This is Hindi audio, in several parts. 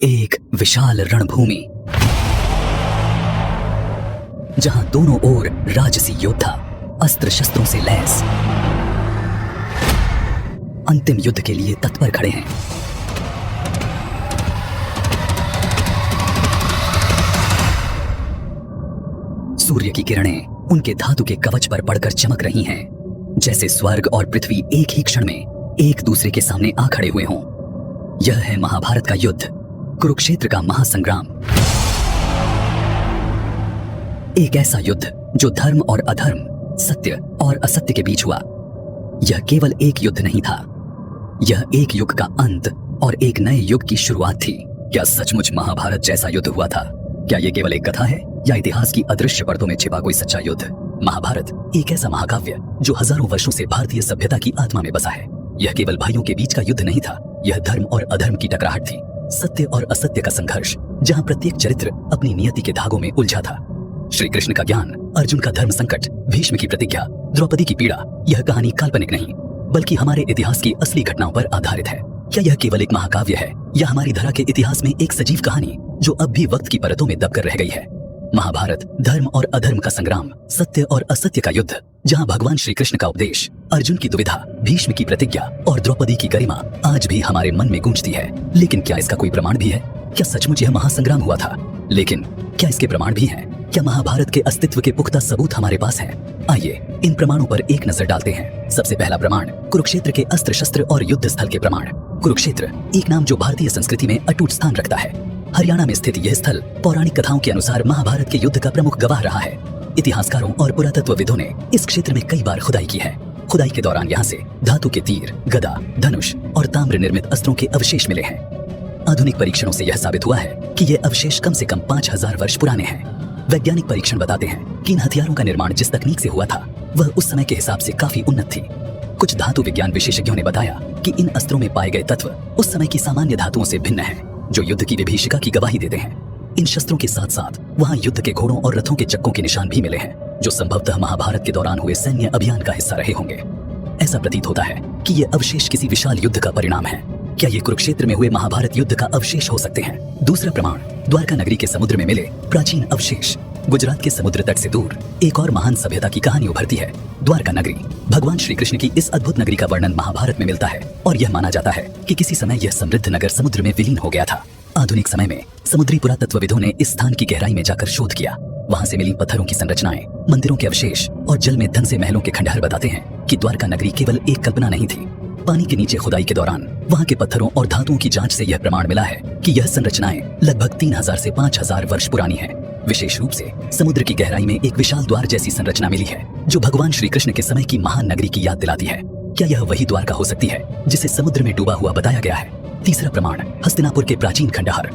एक विशाल रणभूमि जहां दोनों ओर राजसी योद्धा अस्त्र शस्त्रों से लैस अंतिम युद्ध के लिए तत्पर खड़े हैं। सूर्य की किरणें उनके धातु के कवच पर पड़कर चमक रही हैं, जैसे स्वर्ग और पृथ्वी एक ही क्षण में एक दूसरे के सामने आ खड़े हुए हों। यह है महाभारत का युद्ध, कुरुक्षेत्र का महासंग्राम। एक ऐसा युद्ध जो धर्म और अधर्म, सत्य और असत्य के बीच हुआ। यह केवल एक युद्ध नहीं था, यह एक युग का अंत और एक नए युग की शुरुआत थी। क्या सचमुच महाभारत जैसा युद्ध हुआ था? क्या यह केवल एक कथा है या इतिहास की अदृश्य परतों में छिपा कोई सच्चा युद्ध? महाभारत एक ऐसा महाकाव्य जो हजारों वर्षों से भारतीय सभ्यता की आत्मा में बसा है। यह केवल भाइयों के बीच का युद्ध नहीं था, यह धर्म और अधर्म की टकराहट थी, सत्य और असत्य का संघर्ष, जहां प्रत्येक चरित्र अपनी नियति के धागों में उलझा था। श्री कृष्ण का ज्ञान, अर्जुन का धर्म संकट, भीष्म की प्रतिज्ञा, द्रौपदी की पीड़ा। यह कहानी काल्पनिक नहीं बल्कि हमारे इतिहास की असली घटनाओं पर आधारित है। क्या यह केवल एक महाकाव्य है या हमारी धरा के इतिहास में एक सजीव कहानी जो अब भी वक्त की परतों में दबकर रह गई है? महाभारत धर्म और अधर्म का संग्राम, सत्य और असत्य का युद्ध, जहां भगवान श्री कृष्ण का उपदेश, अर्जुन की दुविधा, भीष्म की प्रतिज्ञा और द्रौपदी की गरिमा आज भी हमारे मन में गूंजती है। लेकिन क्या इसका कोई प्रमाण भी है? क्या सचमुच यह महासंग्राम हुआ था? लेकिन क्या इसके प्रमाण भी हैं? क्या महाभारत के अस्तित्व के पुख्ता सबूत हमारे पास हैं? आइए इन प्रमाणों पर एक नजर डालते हैं। सबसे पहला प्रमाण, कुरुक्षेत्र के अस्त्र शस्त्र और युद्ध स्थल के प्रमाण। कुरुक्षेत्र एक नाम जो भारतीय संस्कृति में अटूट स्थान रखता है। हरियाणा में स्थित यह स्थल पौराणिक कथाओं के अनुसार महाभारत के युद्ध का प्रमुख गवाह रहा है। इतिहासकारों और पुरातत्वविदों ने इस क्षेत्र में कई बार खुदाई की है। खुदाई के दौरान यहाँ से धातु के तीर, गदा, धनुष और ताम्र निर्मित अस्त्रों के अवशेष मिले हैं। आधुनिक परीक्षणों से यह साबित हुआ है कि ये अवशेष कम से कम 5000 वर्ष पुराने हैं। वैज्ञानिक परीक्षण बताते हैं कि इन हथियारों का निर्माण जिस तकनीक से हुआ था वह उस समय के हिसाब से काफी उन्नत थी। कुछ धातु विज्ञान विशेषज्ञों ने बताया कि इन अस्त्रों में पाए गए तत्व उस समय की सामान्य धातुओं से भिन्न हैं, जो युद्ध की विभीषिका की गवाही देते हैं। इन शस्त्रों के साथ साथ वहाँ युद्ध के घोड़ों और रथों के चक्कों के निशान भी मिले हैं, जो संभवतः महाभारत के दौरान हुए सैन्य अभियान का हिस्सा रहे होंगे। ऐसा प्रतीत होता है कि ये अवशेष किसी विशाल युद्ध का परिणाम है। क्या ये कुरुक्षेत्र में हुए महाभारत युद्ध का अवशेष हो सकते हैं? दूसरा प्रमाण, द्वारका नगरी के समुद्र में मिले प्राचीन अवशेष। गुजरात के समुद्र तट से दूर एक और महान सभ्यता की कहानी उभरती है, द्वारका नगरी। भगवान श्री कृष्ण की इस अद्भुत नगरी का वर्णन महाभारत में मिलता है और यह माना जाता है कि किसी समय यह समृद्ध नगर समुद्र में विलीन हो गया था। आधुनिक समय में समुद्री पुरातत्वविदों ने इस स्थान की गहराई में जाकर शोध किया। वहां से मिली पत्थरों की संरचनाएं, मंदिरों के अवशेष और जल में धंसे महलों के खंडहर बताते हैं कि द्वारका नगरी केवल एक कल्पना नहीं थी। पानी के नीचे खुदाई के दौरान वहां के पत्थरों और धातुओं की जांच से यह प्रमाण मिला है कि यह संरचनाएं लगभग 3000 से 5000 वर्ष पुरानी हैं। विशेष रूप से समुद्र की गहराई में एक विशाल द्वार जैसी संरचना मिली है, जो भगवान श्री कृष्ण के समय की महान नगरी की याद दिलाती है। क्या यह वही द्वारका हो सकती है जिसे समुद्र में डूबा हुआ बताया गया है? तीसरा प्रमाण, हस्तिनापुर के प्राचीन खंडहर।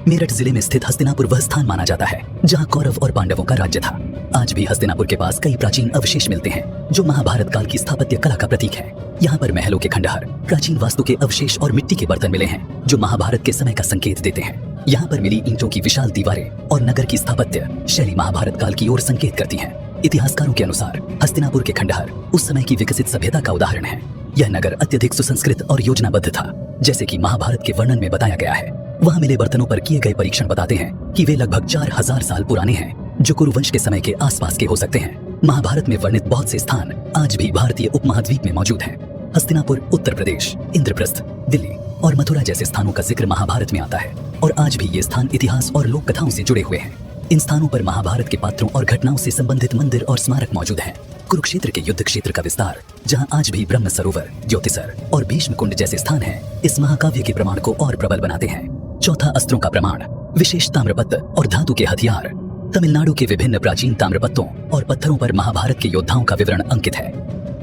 मेरठ जिले में स्थित हस्तिनापुर वह स्थान माना जाता है जहां कौरव और पांडवों का राज्य था। आज भी हस्तिनापुर के पास कई प्राचीन अवशेष मिलते हैं जो महाभारत काल की स्थापत्य कला का प्रतीक है। यहाँ पर महलों के खंडहर, प्राचीन वास्तु के अवशेष और मिट्टी के बर्तन मिले हैं जो महाभारत के समय का संकेत देते हैं। यहाँ पर मिली ईंटों की विशाल दीवारें और नगर की स्थापत्य शैली महाभारत काल की ओर संकेत करती है। इतिहासकारों के अनुसार हस्तिनापुर के खंडहर उस समय की विकसित सभ्यता का उदाहरण है। यह नगर अत्यधिक सुसंस्कृत और योजनाबद्ध था, जैसे कि महाभारत के वर्णन में बताया गया है। वहाँ मिले बर्तनों पर किए गए परीक्षण बताते हैं कि वे लगभग 4000 साल पुराने हैं, जो कुरुवंश के समय के आसपास के हो सकते हैं। महाभारत में वर्णित बहुत से स्थान आज भी भारतीय उपमहाद्वीप में मौजूद हैं। हस्तिनापुर, उत्तर प्रदेश, इंद्रप्रस्थ, दिल्ली और मथुरा जैसे स्थानों का जिक्र महाभारत में आता है और आज भी ये स्थान इतिहास और लोक कथाओं से जुड़े हुए हैं। इन स्थानों पर महाभारत के पात्रों और घटनाओं से संबंधित मंदिर और स्मारक मौजूद हैं। कुरुक्षेत्र के युद्ध क्षेत्र का विस्तार, जहां आज भी ब्रह्म सरोवर, ज्योतिसर और भीष्म कुंड जैसे स्थान हैं, इस महाकाव्य के प्रमाण को और प्रबल बनाते हैं। चौथा, अस्त्रों का प्रमाण, विशेष ताम्रपत्र और धातु के हथियार। तमिलनाडु के विभिन्न प्राचीन ताम्रपत्रों और पत्थरों पर महाभारत के योद्धाओं का विवरण अंकित है।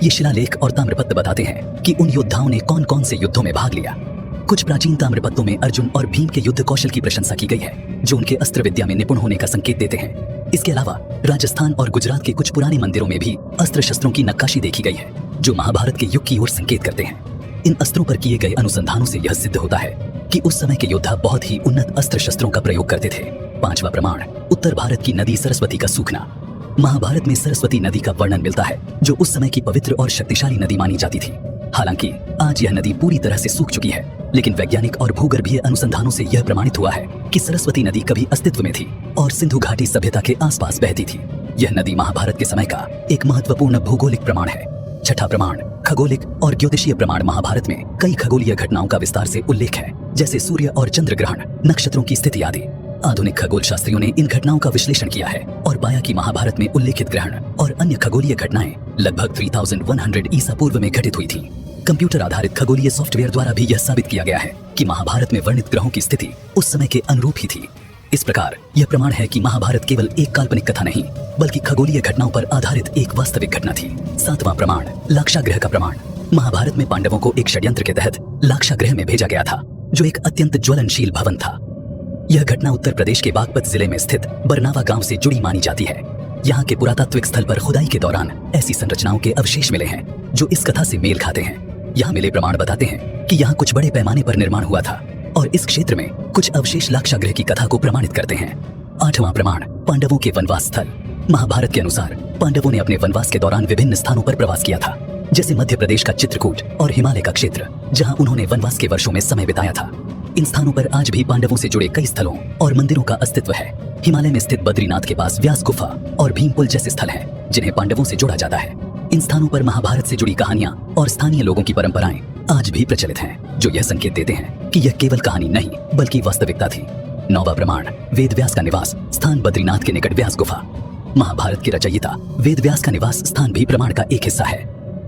ये शिलालेख और ताम्रपत्र बताते हैं कि उन योद्धाओं ने कौन कौन से युद्धों में भाग लिया। कुछ प्राचीन ताम्रपत्रों में अर्जुन और भीम के युद्ध कौशल की प्रशंसा की गई है, जो उनके अस्त्र विद्या में निपुण होने का संकेत देते हैं। इसके अलावा राजस्थान और गुजरात के कुछ पुराने मंदिरों में भी अस्त्र शस्त्रों की नक्काशी देखी गई है, जो महाभारत के युग की ओर संकेत करते हैं। इन अस्त्रों पर किए गए अनुसंधानों से यह सिद्ध होता है कि उस समय के योद्धा बहुत ही उन्नत अस्त्र शस्त्रों का प्रयोग करते थे। पांचवा प्रमाण, उत्तर भारत की नदी सरस्वती का सूखना। महाभारत में सरस्वती नदी का वर्णन मिलता है, जो उस समय की पवित्र और शक्तिशाली नदी मानी जाती थी। हालांकि आज यह नदी पूरी तरह से सूख चुकी है, लेकिन वैज्ञानिक और भूगर्भीय अनुसंधानों से यह प्रमाणित हुआ है कि सरस्वती नदी कभी अस्तित्व में थी और सिंधु घाटी सभ्यता के आसपास बहती थी। यह नदी महाभारत के समय का एक महत्वपूर्ण भूगोलिक प्रमाण है। छठा प्रमाण, खगोलिक और ज्योतिषीय प्रमाण। महाभारत में कई खगोलीय घटनाओं का विस्तार से उल्लेख है, जैसे सूर्य और चंद्र ग्रहण, नक्षत्रों की स्थिति आदि। आधुनिक खगोल शास्त्रियों ने इन घटनाओं का विश्लेषण किया है और पाया कि महाभारत में उल्लेखित ग्रहण और अन्य खगोलीय घटनाएं लगभग 3100 ईसा पूर्व में घटित हुई थीं। कंप्यूटर आधारित खगोलीय सॉफ्टवेयर द्वारा भी यह साबित किया गया है कि महाभारत में वर्णित ग्रहों की स्थिति उस समय के अनुरूप ही थी। इस प्रकार यह प्रमाण है कि महाभारत केवल एक काल्पनिक कथा नहीं, बल्कि खगोलीय घटनाओं पर आधारित एक वास्तविक घटना थी। सातवां प्रमाण, लाक्षागृह का प्रमाण। महाभारत में पांडवों को एक षड्यंत्र के तहत लाक्षागृह में भेजा गया था, जो एक अत्यंत ज्वलनशील भवन था। यह घटना उत्तर प्रदेश के बागपत जिले में स्थित बरनावा गांव से जुड़ी मानी जाती है। यहाँ के पुरातात्विक स्थल पर खुदाई के दौरान ऐसी संरचनाओं के अवशेष मिले हैं जो इस कथा से मेल खाते हैं। यहाँ मिले प्रमाण बताते हैं कि यहाँ कुछ बड़े पैमाने पर निर्माण हुआ था और इस क्षेत्र में कुछ अवशेष लाक्षागृह की कथा को प्रमाणित करते हैं। आठवां प्रमाण, पांडवों के वनवास स्थल। महाभारत के अनुसार पांडवों ने अपने वनवास के दौरान विभिन्न स्थानों पर प्रवास किया था, जैसे मध्य प्रदेश का चित्रकूट और हिमालय का क्षेत्र, जहाँ उन्होंने वनवास के वर्षों में समय बिताया था। इन स्थानों पर आज भी पांडवों से जुड़े कई स्थलों और मंदिरों का अस्तित्व है। हिमालय में स्थित बद्रीनाथ के पास व्यास गुफा और भीमपुल जैसे स्थल हैं, जिन्हें पांडवों से जोड़ा जाता है। इन स्थानों पर महाभारत से जुड़ी कहानियां और स्थानीय लोगों की परंपराएं आज भी प्रचलित हैं, जो यह संकेत देते हैं कि यह केवल कहानी नहीं बल्कि वास्तविकता थी। नौवां प्रमाण, वेद व्यास का निवास स्थान बद्रीनाथ के निकट व्यास गुफा। महाभारत के रचयिता वेद व्यास का निवास स्थान भी प्रमाण का एक हिस्सा है।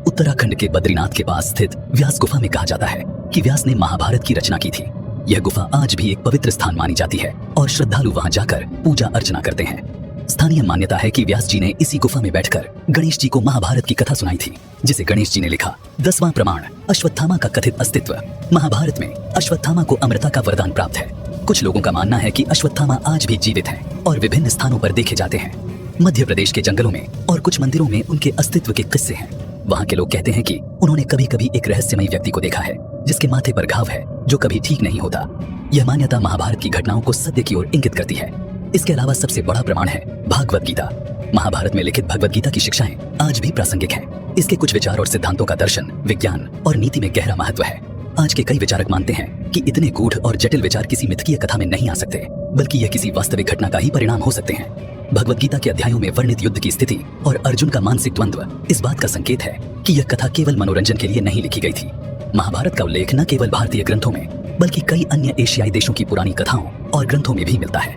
उत्तराखंड के बद्रीनाथ के पास स्थित व्यास गुफा में कहा जाता है कि व्यास ने महाभारत की रचना की थी। यह गुफा आज भी एक पवित्र स्थान मानी जाती है और श्रद्धालु वहां जाकर पूजा अर्चना करते हैं। स्थानीय मान्यता है कि व्यास जी ने इसी गुफा में बैठकर गणेश जी को महाभारत की कथा सुनाई थी, जिसे गणेश जी ने लिखा। 10वां प्रमाण, अश्वत्थामा का कथित अस्तित्व। महाभारत में अश्वत्थामा को अमरता का वरदान प्राप्त है। कुछ लोगों का मानना है कि अश्वत्थामा आज भी जीवित हैं और विभिन्न स्थानों पर देखे जाते हैं। मध्य प्रदेश के जंगलों में और कुछ मंदिरों में उनके अस्तित्व के किस्से हैं। वहाँ के लोग कहते हैं कि उन्होंने कभी कभी एक रहस्यमयी व्यक्ति को देखा है, जिसके माथे पर घाव है जो कभी ठीक नहीं होता। यह मान्यता महाभारत की घटनाओं को सत्य की ओर इंगित करती है। इसके अलावा सबसे बड़ा प्रमाण है भागवत गीता। महाभारत में लिखित भगवत गीता की शिक्षाएं आज भी प्रासंगिक हैं। इसके कुछ विचार और सिद्धांतों का दर्शन, विज्ञान और नीति में गहरा महत्व है। आज के कई विचारक मानते हैं कि इतने गूढ़ और जटिल विचार किसी मिथकीय कथा में नहीं आ सकते, बल्कि यह किसी वास्तविक घटना का ही परिणाम हो सकते हैं। भगवत गीता के अध्यायों में वर्णित युद्ध की स्थिति और अर्जुन का मानसिक द्वंद्व इस बात का संकेत है कि यह कथा केवल मनोरंजन के लिए नहीं लिखी गई थी। महाभारत का उल्लेख न केवल भारतीय ग्रंथों में, बल्कि कई अन्य एशियाई देशों की पुरानी कथाओं और ग्रंथों में भी मिलता है।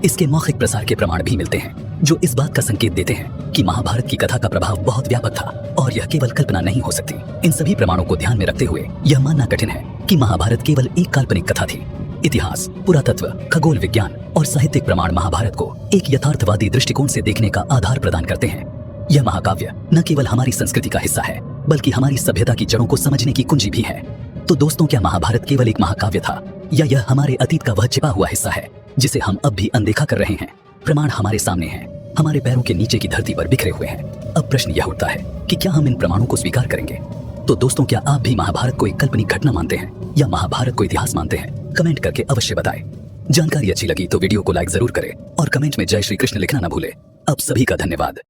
इसके मौखिक प्रसार के प्रमाण भी मिलते हैं, जो इस बात का संकेत देते हैं कि महाभारत की कथा का प्रभाव बहुत व्यापक था और यह केवल कल्पना नहीं हो सकती। इन सभी प्रमाणों को ध्यान में रखते हुए यह मानना कठिन है कि महाभारत केवल एक काल्पनिक कथा थी। इतिहास, पुरातत्व, खगोल विज्ञान और साहित्यिक प्रमाण महाभारत को एक यथार्थवादी दृष्टिकोण से देखने का आधार प्रदान करते हैं। यह महाकाव्य न केवल हमारी संस्कृति का हिस्सा है, बल्कि हमारी सभ्यता की जड़ों को समझने की कुंजी भी है। तो दोस्तों, क्या महाभारत केवल एक महाकाव्य था, या यह हमारे अतीत का वह छिपा हुआ हिस्सा है जिसे हम अब भी अनदेखा कर रहे हैं? प्रमाण हमारे सामने हैं, हमारे पैरों के नीचे की धरती पर बिखरे हुए हैं। अब प्रश्न यह उठता है कि क्या हम इन प्रमाणों को स्वीकार करेंगे? तो दोस्तों, क्या आप भी महाभारत को एक काल्पनिक घटना मानते हैं या महाभारत को इतिहास मानते हैं? कमेंट करके अवश्य बताएं। जानकारी अच्छी लगी तो वीडियो को लाइक जरूर करें और कमेंट में जय श्री कृष्ण लिखना न भूलें। अब सभी का धन्यवाद।